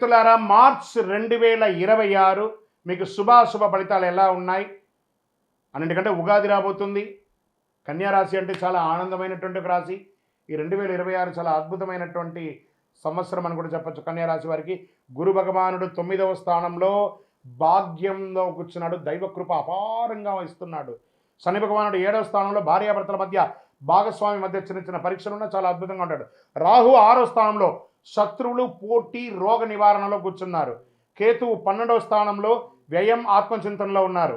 మిత్రులారా, మార్చ్ 2026 మీకు శుభాశుభ ఫలితాలు ఎలా ఉన్నాయి? అన్నిటికంటే ఉగాది రాబోతుంది. కన్యా రాశి అంటే చాలా ఆనందమైనటువంటి ఒక రాశి. ఈ 2026 చాలా అద్భుతమైనటువంటి సంవత్సరం అని కూడా చెప్పొచ్చు. కన్యా రాశి వారికి గురు భగవానుడు 9వ స్థానంలో భాగ్యంలో కూర్చున్నాడు. దైవ కృప అపారంగా ఇస్తున్నాడు. శని భగవానుడు 7వ స్థానంలో భార్యాభర్తల మధ్య, భాగస్వామి మధ్య చిన్న చిన్న పరీక్షలున్నా చాలా అద్భుతంగా ఉంటాడు. రాహు 6వ స్థానంలో శత్రువులు, పోటీ, రోగ నివారణలో కూర్చున్నారు. కేతువు 12వ స్థానంలో వ్యయం, ఆత్మచింతనలో ఉన్నారు.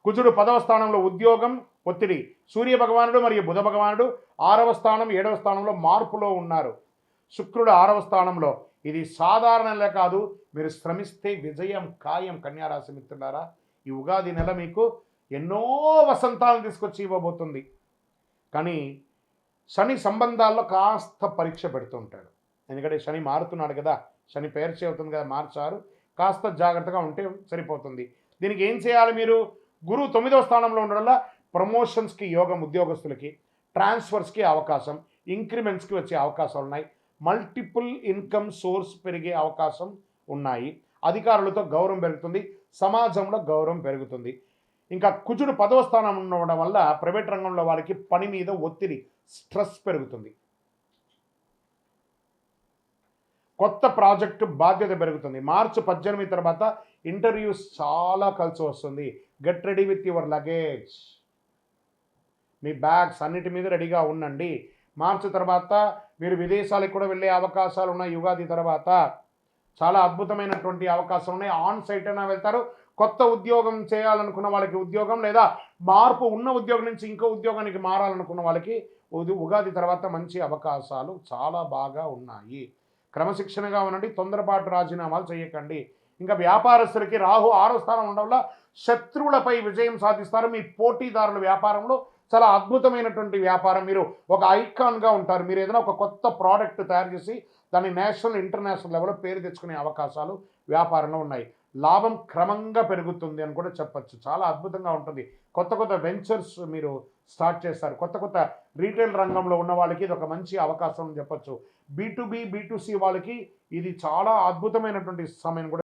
కుజుడు 10వ స్థానంలో ఉద్యోగం, ఒత్తిడి. సూర్య భగవానుడు మరియు బుధ భగవానుడు 6వ స్థానం, 7వ స్థానంలో మార్పులో ఉన్నారు. శుక్రుడు 6వ స్థానంలో. ఇది సాధారణంగా కాదు, మీరు శ్రమిస్తే విజయం ఖాయం. కన్యారాశి మిత్రులారా, ఈ ఉగాది నెల మీకు ఎన్నో వసంతాలను తీసుకొచ్చి ఇవ్వబోతుంది. కానీ శని సంబంధాల్లో కాస్త పరీక్ష పెడుతుంటాడు. ఎందుకంటే శని మారుతున్నాడు కదా, శని పేర్చి అవుతుంది కదా, మార్చారు. కాస్త జాగ్రత్తగా ఉంటే సరిపోతుంది. దీనికి ఏం చేయాలి? మీరు గురువు 9వ స్థానంలో ఉండడం వల్ల ప్రమోషన్స్కి యోగం, ఉద్యోగస్తులకి ట్రాన్స్ఫర్స్కి అవకాశం, ఇంక్రిమెంట్స్కి వచ్చే అవకాశాలు ఉన్నాయి. మల్టిపుల్ ఇన్కమ్ సోర్స్ పెరిగే అవకాశం ఉన్నాయి. అధికారులతో గౌరవం పెరుగుతుంది, సమాజంలో గౌరవం పెరుగుతుంది. ఇంకా కుజుడు 10వ స్థానం ఉండడం వల్ల ప్రైవేట్ రంగంలో వారికి పని మీద ఒత్తిడి, స్ట్రెస్ పెరుగుతుంది. కొత్త ప్రాజెక్టు బాధ్యత పెరుగుతుంది. మార్చి 18 తర్వాత ఇంటర్వ్యూస్ చాలా కలిసి వస్తుంది. Get ready with your luggage. Me bags అన్నిటి మీద రెడీగా ఉండండి. మార్చి తర్వాత మీరు విదేశాలకు కూడా వెళ్ళే అవకాశాలు ఉన్నాయి. యుగాది తర్వాత చాలా అద్భుతమైనటువంటి అవకాశాలు ఉన్నాయి. ఆన్ సైట్ అయినా వెళ్తారు. కొత్త ఉద్యోగం చేయాలనుకున్న వాళ్ళకి ఉద్యోగం, లేదా మార్పు ఉన్న ఉద్యోగం నుంచి ఇంకో ఉద్యోగానికి మారాలనుకున్న వాళ్ళకి ఉగాది తర్వాత మంచి అవకాశాలు చాలా బాగా ఉన్నాయి. క్రమశిక్షణగా ఉండండి, తొందరపాటు రాజీనామాలు చేయకండి. ఇంకా వ్యాపారస్తులకి రాహు 6వ స్థానం ఉండడం వల్ల శత్రువులపై విజయం సాధిస్తారు. మీ పోటీదారుల వ్యాపారంలో చాలా అద్భుతమైనటువంటి వ్యాపారం, మీరు ఒక ఐకాన్గా ఉంటారు. మీరు ఏదైనా ఒక కొత్త ప్రోడక్ట్ తయారు చేసి దాన్ని నేషనల్, ఇంటర్నేషనల్ లెవెల్లో పేరు తెచ్చుకునే అవకాశాలు వ్యాపారంలో ఉన్నాయి. లాభం క్రమంగా పెరుగుతుంది అని కూడా చెప్పచ్చు. చాలా అద్భుతంగా ఉంటుంది. కొత్త కొత్త వెంచర్స్ మీరు స్టార్ట్ చేస్తారు. కొత్త కొత్త రీటైల్ రంగంలో ఉన్న వాళ్ళకి ఇది ఒక మంచి అవకాశం అని చెప్పచ్చు. B2B, B2C వాళ్ళకి ఇది చాలా అద్భుతమైనటువంటి సమయం కూడా